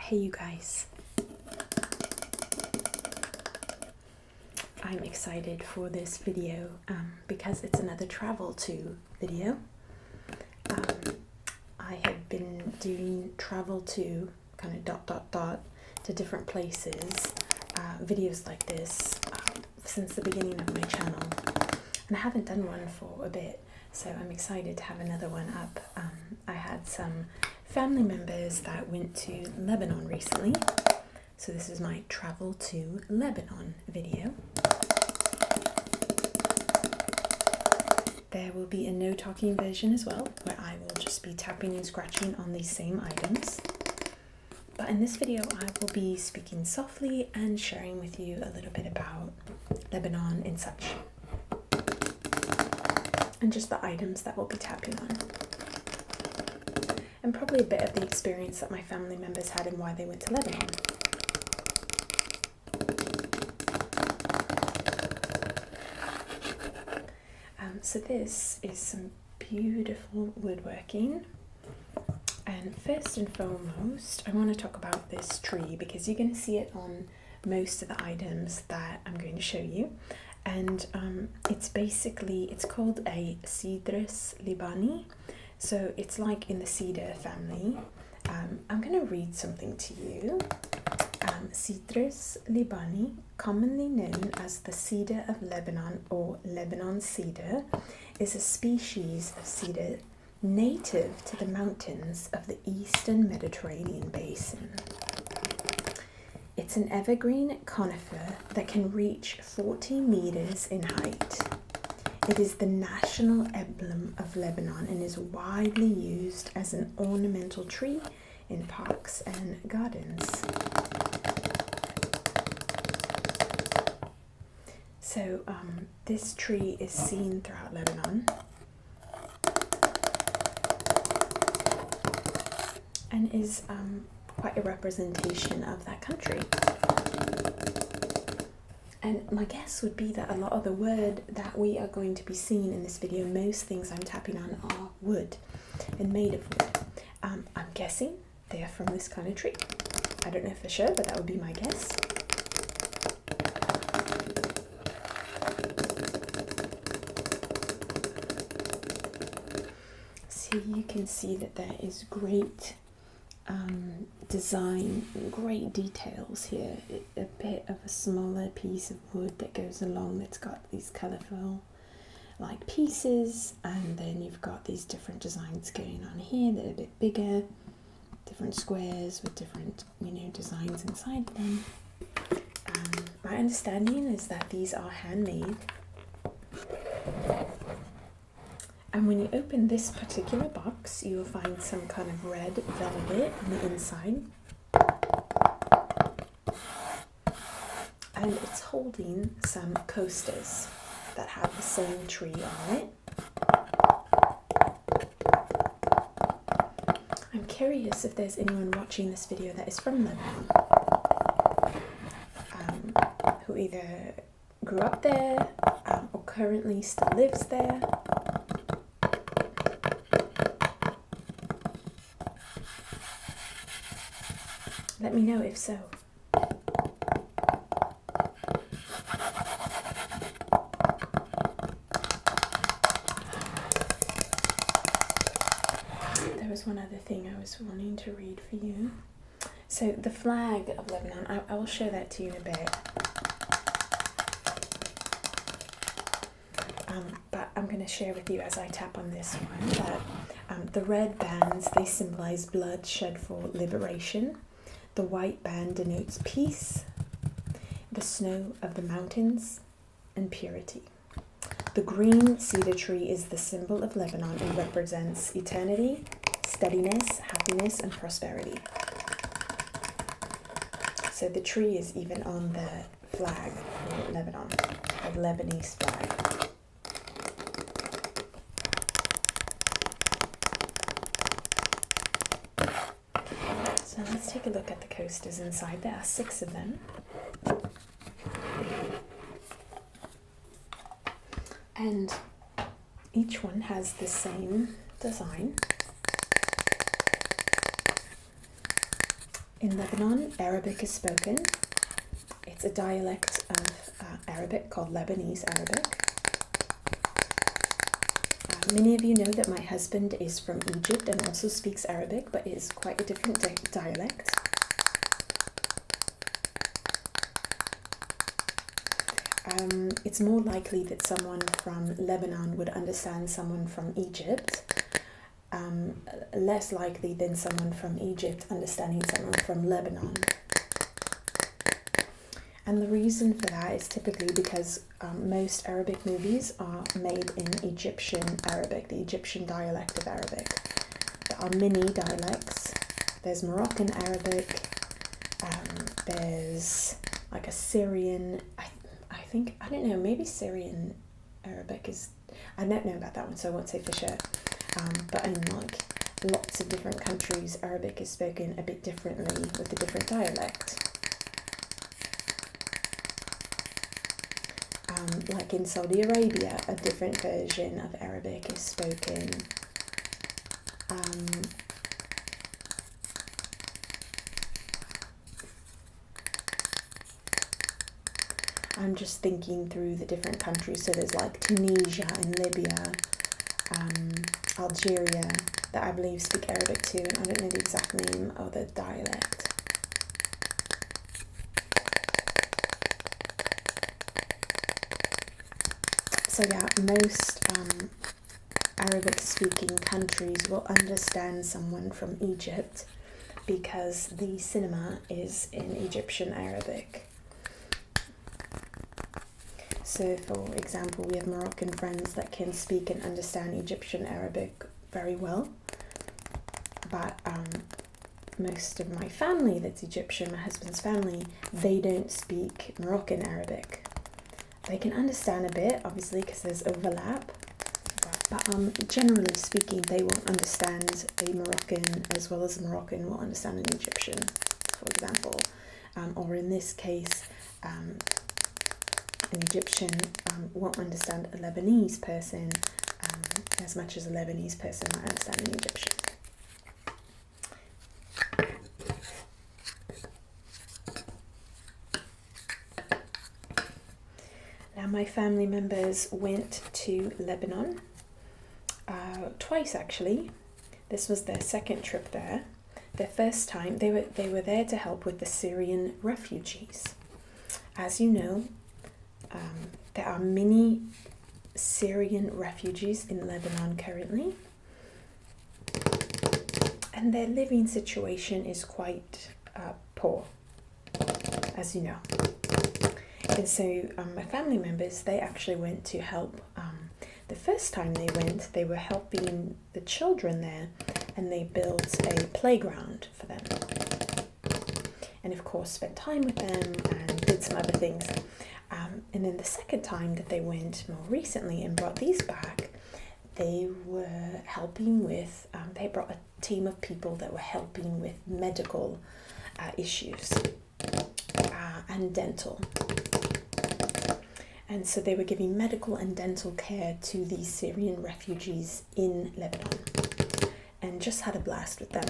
Hey you guys, I'm excited for this video because it's another travel to video. I have been doing travel to kind of ... to different places, videos like this since the beginning of my channel, and I haven't done one for a bit, so I'm excited to have another one up. I had some family members that went to Lebanon recently, so this is my travel to Lebanon video. There will be a no talking version as well, where I will just be tapping and scratching on these same items. But in this video I will be speaking softly and sharing with you a little bit about Lebanon and such, and just the items that we'll be tapping on, and probably a bit of the experience that my family members had and why they went to Lebanon. So this is some beautiful woodworking, and first and foremost I want to talk about this tree because you're going to see it on most of the items that I'm going to show you, and it's called a Cedrus libani, so it's like in the cedar family. I'm going to read something to you. Cedrus libani, commonly known as the cedar of Lebanon or Lebanon cedar, is a species of cedar native to the mountains of the eastern Mediterranean basin. It's an evergreen conifer that can reach 40 meters in height. It is the national emblem of Lebanon and is widely used as an ornamental tree in parks and gardens. So this tree is seen throughout Lebanon and is quite a representation of that country. And my guess would be that a lot of the wood that we are going to be seeing in this video, most things I'm tapping on are wood and made of wood. I'm guessing they are from this kind of tree. I don't know for sure, but that would be my guess. So you can see that there is great design, great details here. A bit of a smaller piece of wood that goes along that's got these colourful like pieces, and then you've got these different designs going on here that are a bit bigger, different squares with different designs inside them. My understanding is that these are handmade. And when you open this particular box, you will find some kind of red velvet on the inside. And it's holding some coasters that have the same tree on it. I'm curious if there's anyone watching this video that is from Lebanon, who either grew up there or currently still lives there. Let me know if so. There was one other thing I was wanting to read for you. So the flag of Lebanon, I will show that to you in a bit. But I'm going to share with you as I tap on this one that the red bands, they symbolize blood shed for liberation. The white band denotes peace, the snow of the mountains, and purity. The green cedar tree is the symbol of Lebanon and represents eternity, steadiness, happiness, and prosperity. So the tree is even on the flag for Lebanon, the Lebanese flag. So let's take a look at the coasters inside. There are 6 of them. And each one has the same design. In Lebanon, Arabic is spoken. It's a dialect of Arabic called Lebanese Arabic. Many of you know that my husband is from Egypt and also speaks Arabic, but is quite a different dialect. It's more likely that someone from Lebanon would understand someone from Egypt, less likely than someone from Egypt understanding someone from Lebanon. And the reason for that is typically because most Arabic movies are made in Egyptian Arabic, the Egyptian dialect of Arabic. There are many dialects. There's Moroccan Arabic, there's like a Syrian, I don't know, maybe Syrian Arabic is, I don't know about that one, so I won't say for sure. But in like lots of different countries, Arabic is spoken a bit differently with a different dialect. Like in Saudi Arabia, a different version of Arabic is spoken. I'm just thinking through the different countries. So there's like Tunisia and Libya, Algeria, that I believe speak Arabic too, and I don't know the exact name of the dialect. So yeah, most Arabic-speaking countries will understand someone from Egypt because the cinema is in Egyptian Arabic. So for example, we have Moroccan friends that can speak and understand Egyptian Arabic very well, but most of my family that's Egyptian, my husband's family, they don't speak Moroccan Arabic. They can understand a bit, obviously, because there's overlap, but generally speaking, they won't understand a Moroccan as well as a Moroccan will understand an Egyptian, for example. Or in this case, an Egyptian won't understand a Lebanese person as much as a Lebanese person might understand an Egyptian. Now, my family members went to Lebanon twice actually. This was their second trip there. Their first time, they were there to help with the Syrian refugees. As you know, there are many Syrian refugees in Lebanon currently, and their living situation is quite poor, as you know. And so my family members, they actually went to help. The first time they went, they were helping the children there, and they built a playground for them. And of course, spent time with them and did some other things. And then the second time that they went more recently and brought these back, they were helping with, they brought a team of people that were helping with medical issues and dental. And so they were giving medical and dental care to these Syrian refugees in Lebanon and just had a blast with them.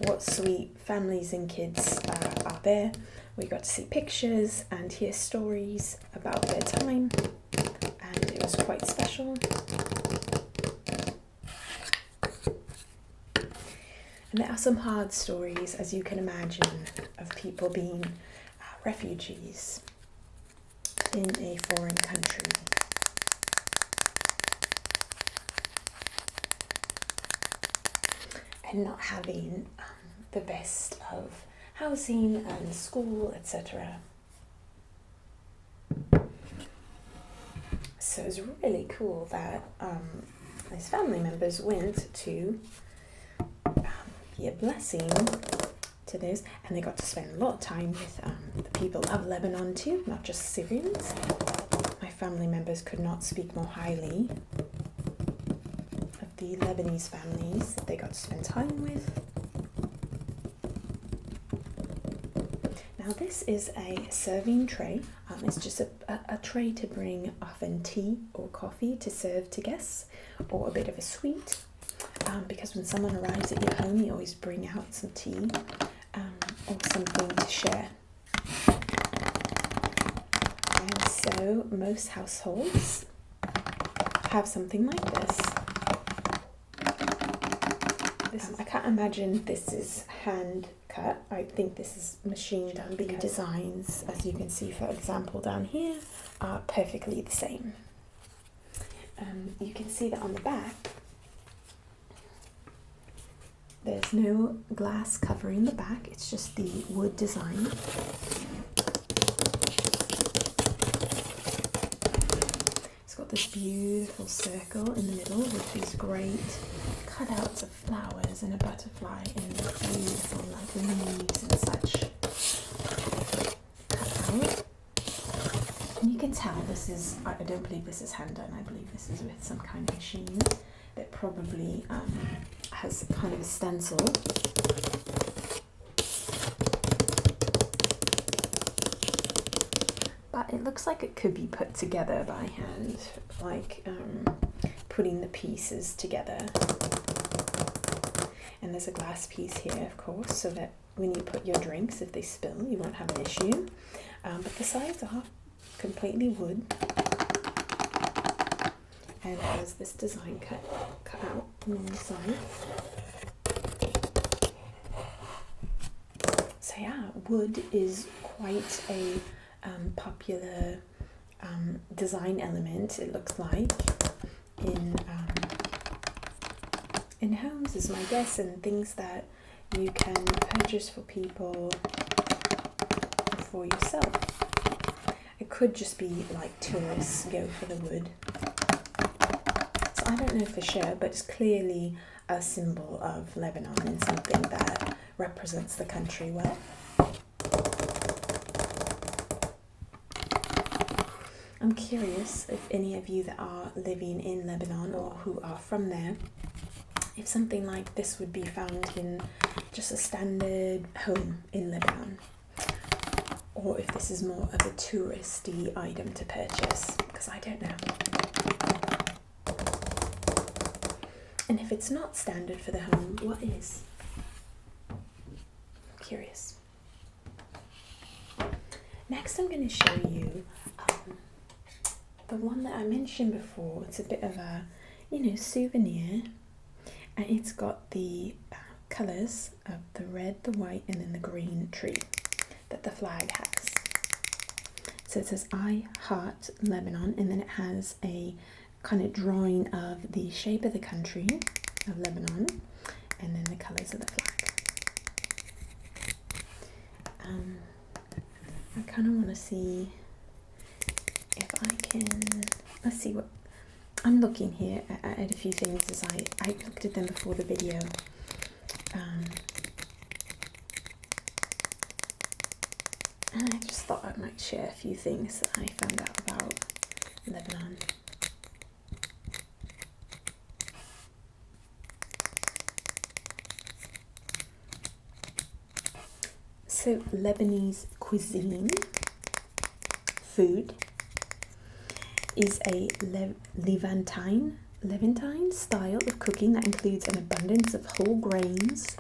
What sweet families and kids are there. We got to see pictures and hear stories about their time, and it was quite special. And there are some hard stories, as you can imagine, of people being refugees in a foreign country. And not having the best of housing and school, etc. So it was really cool that these family members went to be a blessing to this, and they got to spend a lot of time with the people of Lebanon too, not just Syrians. My family members could not speak more highly of the Lebanese families that they got to spend time with. Now this is a serving tray. It's just a tray to bring often tea or coffee to serve to guests, or a bit of a sweet. because when someone arrives at your home, you always bring out some tea or something to share. And so most households have something like this. I can't imagine this is hand cut. I think this is machine done, because the designs, as you can see, for example, down here, are perfectly the same. You can see that on the back, there's no glass covering the back, it's just the wood design. It's got this beautiful circle in the middle with these great cutouts of flowers and a butterfly and beautiful like leaves and such cut out. And you can tell this is, I don't believe this is hand done, I believe this is with some kind of machine that probably has kind of a stencil. But it looks like it could be put together by hand, like putting the pieces together. And there's a glass piece here, of course, so that when you put your drinks, if they spill, you won't have an issue. But the sides are completely wood, and has this design cut out on the side. So yeah, wood is quite a popular design element, it looks like, in homes, is my guess, and things that you can purchase for people or for yourself. It could just be like tourists go for the wood. So I don't know for sure, but it's clearly a symbol of Lebanon and something that represents the country well. I'm curious if any of you that are living in Lebanon or who are from there, if something like this would be found in just a standard home in Lebanon, or if this is more of a touristy item to purchase, because I don't know. And if it's not standard for the home, what is? I'm curious. Next I'm going to show you the one that I mentioned before. It's a bit of a, souvenir, and it's got the colours of the red, the white, and then the green tree that the flag has. So it says I Heart Lebanon, and then it has a kind of drawing of the shape of the country of Lebanon, and then the colours of the flag. I kind of want to see if I can, let's see what, I'm looking here at a few things as I looked at them before the video. And I just thought I might share a few things that I found out about Lebanon. So Lebanese cuisine, food, is a Levantine style of cooking that includes an abundance of whole grains,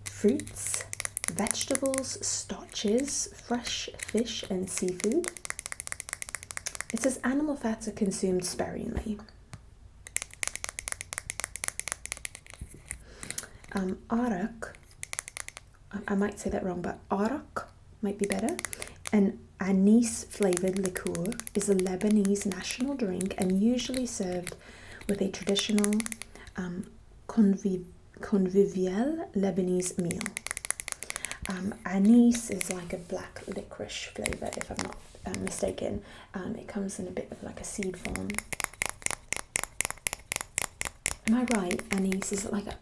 fruits, vegetables, starches, fresh fish, and seafood. It says animal fats are consumed sparingly. Arak, I might say that wrong, but arak might be better. An anise-flavored liqueur is a Lebanese national drink and usually served with a traditional convivial Lebanese meal. Anise is like a black licorice flavour, if I'm not mistaken. It comes in a bit of like a seed form. Am I right? Anise is like a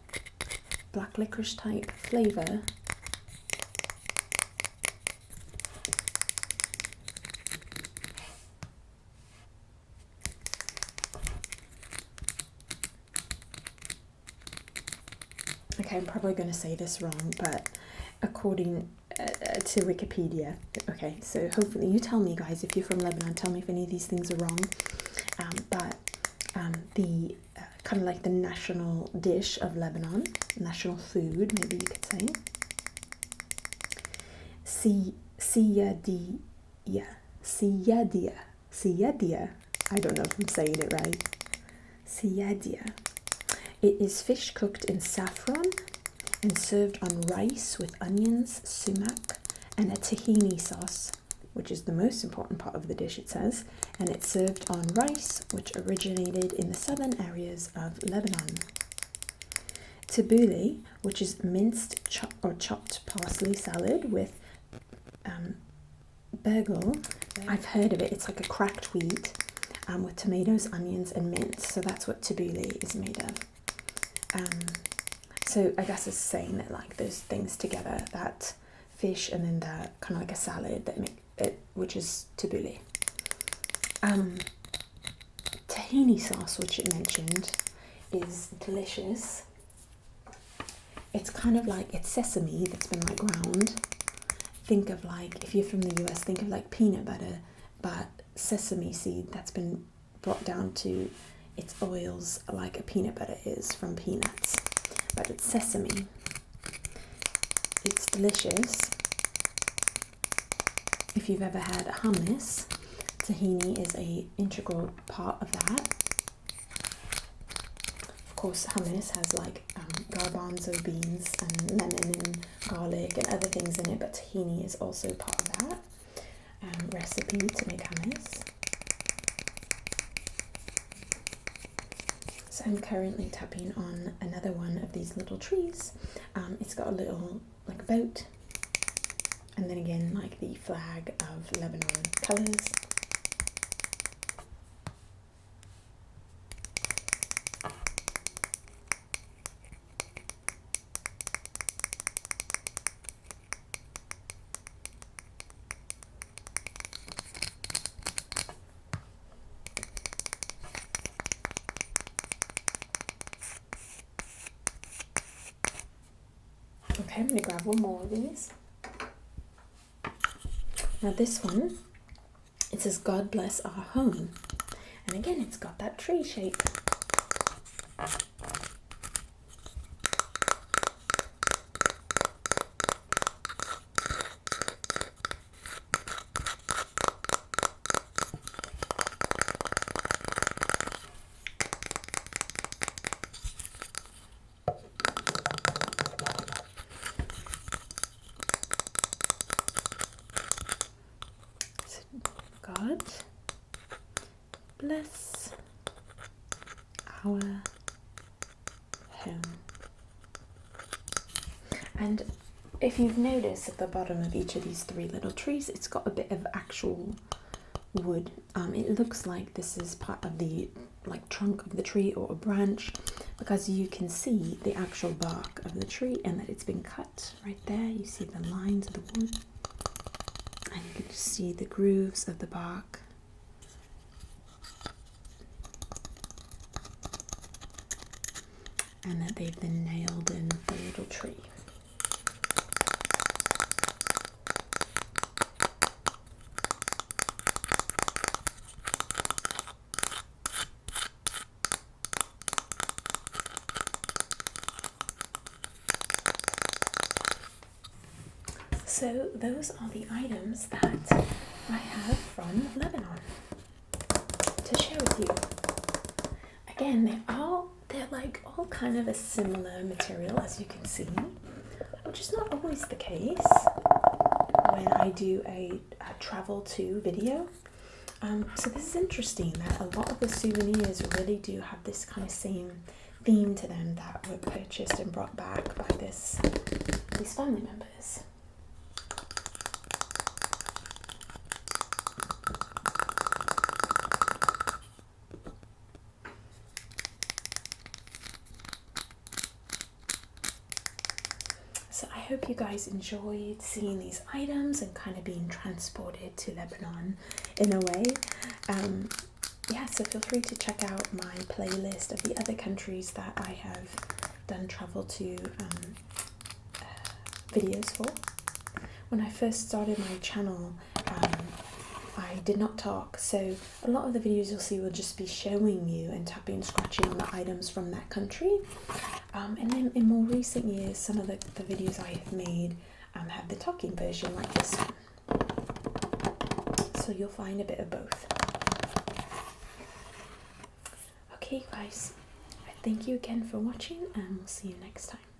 black licorice type flavour. Okay, I'm probably going to say this wrong, but according to Wikipedia, okay, so hopefully you tell me, guys, if you're from Lebanon, tell me if any of these things are wrong, but the kind of like the national dish of Lebanon, national food, maybe you could say. Siyadia, siyadia. I don't know if I'm saying it right. Siyadia. It is fish cooked in saffron and served on rice with onions, sumac, and a tahini sauce, which is the most important part of the dish, it says, and it's served on rice, which originated in the southern areas of Lebanon. Tabbouleh, which is minced or chopped parsley salad with burgle. I've heard of it. It's like a cracked wheat with tomatoes, onions, and mince. So that's what tabbouleh is made of. So I guess it's saying that like those things together, that fish and then the kind of like a salad that make it, which is tabbouleh. Tahini sauce, which it mentioned, is delicious. It's kind of like, it's sesame that's been like ground. Think of like, if you're from the US, think of like peanut butter, but sesame seed that's been brought down to its oils like a peanut butter is from peanuts, but it's sesame. It's delicious. If you've ever had hummus, tahini is an integral part of that. Of course, hummus has like garbanzo beans and lemon and garlic and other things in it, but tahini is also part of that recipe to make hummus. So I'm currently tapping on another one of these little trees. It's got a little like boat, and then again like the flag of Lebanon colours. Okay, I'm going to grab one more of these. Now this one, it says, God bless our home. And again, it's got that tree shape. God bless our home. And if you've noticed at the bottom of each of these three little trees, it's got a bit of actual wood. It looks like this is part of the like trunk of the tree or a branch, because you can see the actual bark of the tree and that it's been cut right there. You see the lines of the wood. And you can just see the grooves of the bark. And that they've been nailed in the little tree. So those are the items that I have from Lebanon to share with you. Again, they're like all kind of a similar material, as you can see, which is not always the case when I do a travel to video. So this is interesting that a lot of the souvenirs really do have this kind of same theme to them that were purchased and brought back by these family members. So I hope you guys enjoyed seeing these items and kind of being transported to Lebanon in a way. Yeah, so feel free to check out my playlist of the other countries that I have done travel to videos for. When I first started my channel, I did not talk, so a lot of the videos you'll see will just be showing you and tapping and scratching on the items from that country. And then in more recent years, some of the videos I have made have the talking version like this one. So you'll find a bit of both. Okay guys, thank you again for watching, and we'll see you next time.